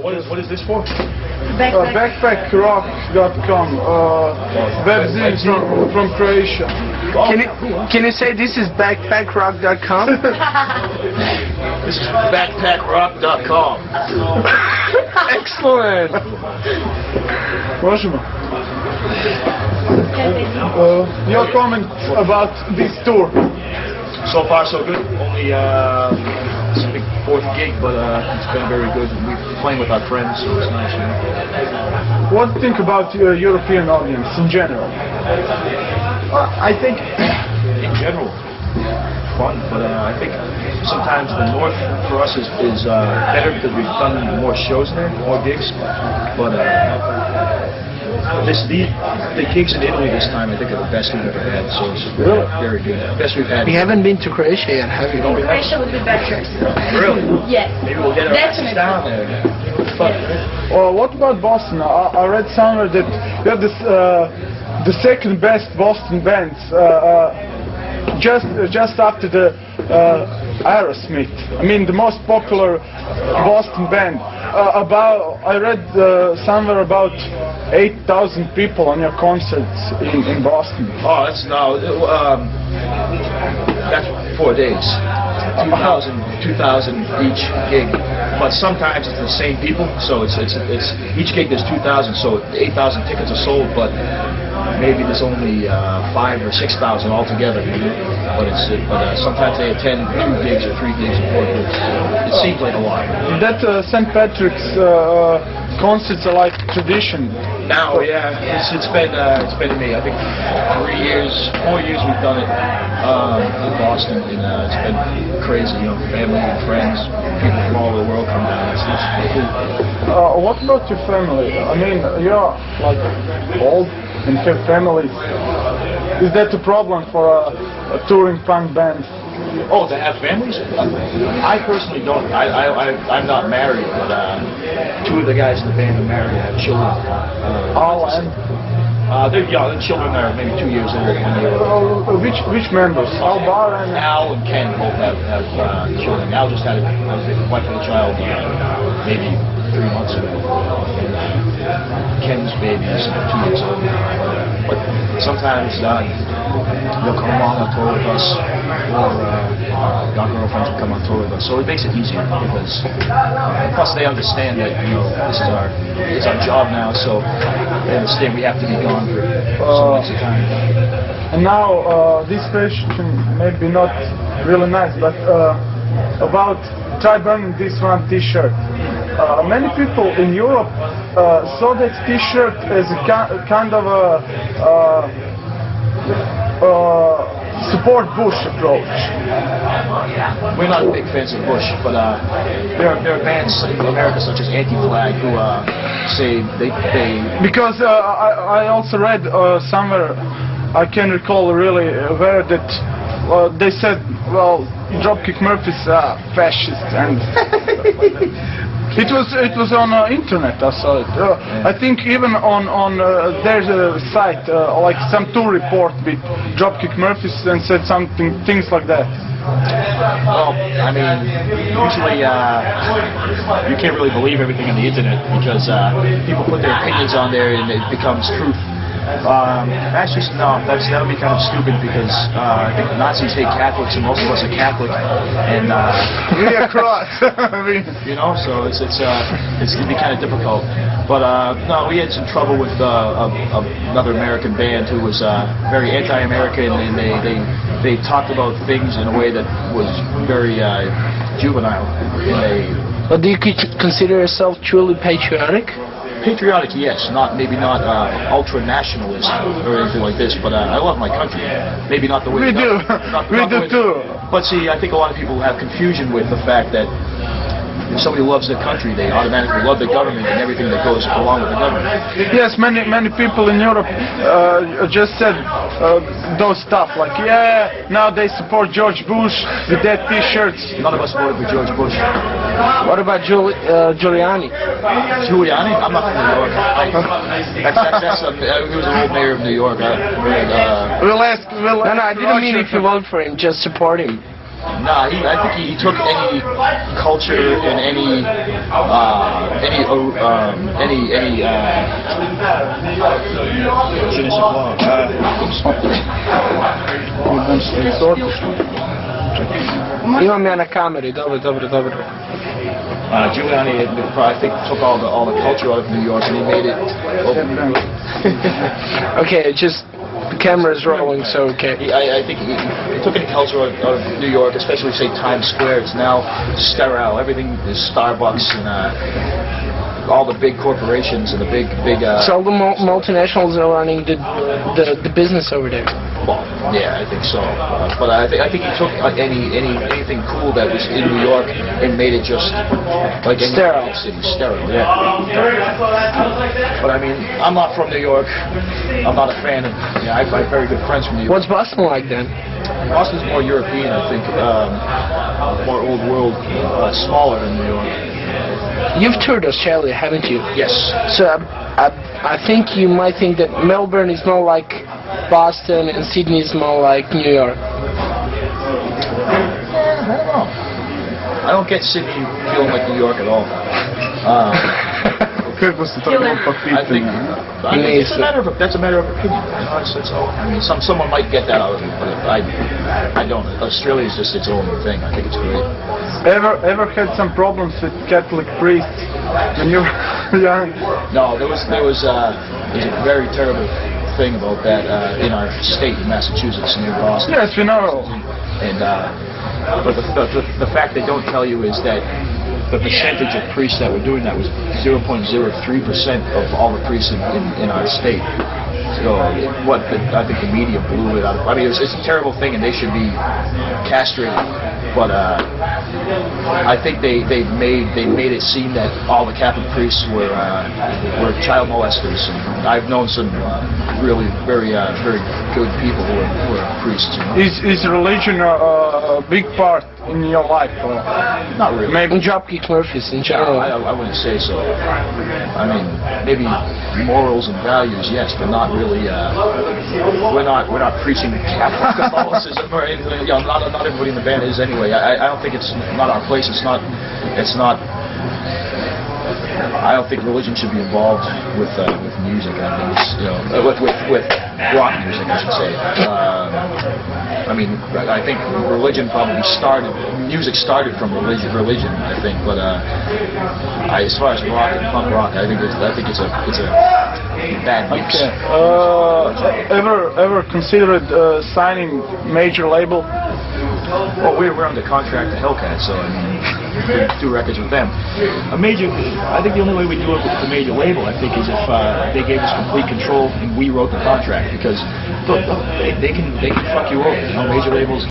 What is this for? Backpackrock.com, webzine from Croatia. Can you say this is backpackrock.com? This is backpackrock.com. Excellent. Možemo. Your comment about this tour? So far, so good. Only it's a big fourth gig, but it's been very good. We're playing with our friends, so it's nice. You know? What do you think about your European audience in general? I think, in general, fun, but I think sometimes the north for us is better because we've done more shows there, more gigs. But the gigs in Italy this time, I think, are the best we've ever had. So it's really very good. Best we've had. We haven't been to Croatia yet, have you? Croatia would be better. Really? Yes. Maybe we'll get our asses down there. Fun. What about Boston? I read somewhere that you have this, the second best Boston bands, just after the Aerosmith. I mean, the most popular Boston band. I read somewhere about 8,000 people on your concerts in Boston. Oh, that's 4 days. 2,000 each gig, but sometimes it's the same people. So it's each gig there's 2,000, so 8,000 tickets are sold, but maybe there's only 5,000 or 6,000 altogether. But sometimes they attend 2 gigs or 3 gigs or 4 gigs. It seems like a lot. That St. Patrick's concerts are like tradition. Now, yeah, it's been me. I think 4 years we've done it in Boston, and it's been crazy. You know, family and friends, people from all over the world come down. It's cool. What about your family? I mean, you're like old and have families. Is that a problem for a touring punk band? Oh, to have families? I personally don't. I'm not married, but 2 of the guys in the band are married. I have children. They're young. The children are maybe 2 years old. 1 year old. Which members? Barr and Al and Ken both have children. Al just had a wife and a child maybe 3 months ago. Ken's baby is 2 years old. But sometimes they'll come on tour with us, or our girlfriends will come on tour with us. So it makes it easier because plus they understand that this is our job now. So they understand we have to be gone for some weeks at a time. And now this question maybe not really nice, but about try burning this one T-shirt. Many people in Europe saw that T-shirt as a kind of a support Bush approach. We're not big fans of Bush, but there are bands in America such as Anti-Flag who say they because I also read somewhere, I can recall really where that they said, well, Dropkick Murphys are fascist, and it was on internet. I saw it. I think even on there's a site like some tour report with Dropkick Murphys and said things like that. Well, I mean, usually you can't really believe everything on the internet because people put their opinions on there and it becomes truth. Actually, no, that would be kind of stupid because I think the Nazis hate Catholics and most of us are Catholic, and we're cross. So it's gonna be kind of difficult. But no, we had some trouble with another American band who was very anti-American, and they talked about things in a way that was very juvenile. But do you consider yourself truly patriotic? Patriotic, yes. Maybe not ultra-nationalist or anything like this, but I love my country. Maybe not the way... We do. We do too. But see, I think a lot of people have confusion with the fact that if somebody loves their country, they automatically love the government and everything that goes along with the government. Yes, many people in Europe just said those stuff like, yeah, now they support George Bush with that T-shirts. None of us voted for George Bush. What about Giuliani? Giuliani? I'm not from New York. He was an old mayor of New York. We'll ask. No, I didn't mean if you vote for him, just support him. Nah, I think he took any culture and any je ne sais quoi. Imam ja na kameri, dobro. Giuliani, I think, took all the culture out of New York and he made it. Okay, just the camera's rolling, so okay. I think he took any culture out of New York, especially say Times Square. It's now sterile. Everything is Starbucks and all the big corporations and the big. So all the multinationals are running the business over there. Well, yeah, I think so. But I think he took anything cool that was in New York and made it just like any Sterile. city, sterile. Yeah. But I mean, I'm not from New York. I'm not a fan of. Yeah, I have very good friends from New York. What's Boston like then? Boston's more European, I think. More old world, smaller than New York. You've toured Australia, haven't you? Yes. So I think you might think that Melbourne is more like Boston and Sydney is more like New York. I don't know. I don't get Sydney feeling like New York at all. I think it's that's a matter of opinion. You know, it's all. I mean, someone might get that out of it, but I don't. Australia is just its own thing. I think it's great. Ever had some problems with Catholic priests when you were young? No, there was a very terrible thing about that in our state, in Massachusetts, near Boston. Yes, we know. And but the fact they don't tell you is that the percentage of priests that were doing that was 0.03% of all the priests in our state. So I think the media blew it out of. I mean, it's a terrible thing, and they should be castrated. But I think they made it seem that all the Catholic priests were child molesters. And I've known some really very good people who are priests. You know? Is religion a big part in your life? Or not really. Maybe Dropkick Murphys in general. I wouldn't say so. I mean, maybe morals and values, yes, but not really. We're not preaching Catholicism or anything. You know, not everybody in the band is anyway. I don't think it's not our place. It's not. I don't think religion should be involved with music. I think it's, you know, with rock music, I should say. I mean, I think music started from religion. I think, but as far as rock and punk rock, I think it's a bad mix. Okay. Ever considered signing major label? Well, we're under contract to Hellcat, so I mean, we do records with them. I think the only way we do it with the major label, I think, is if they gave us complete control and we wrote the contract, because they can fuck you over. You know, major labels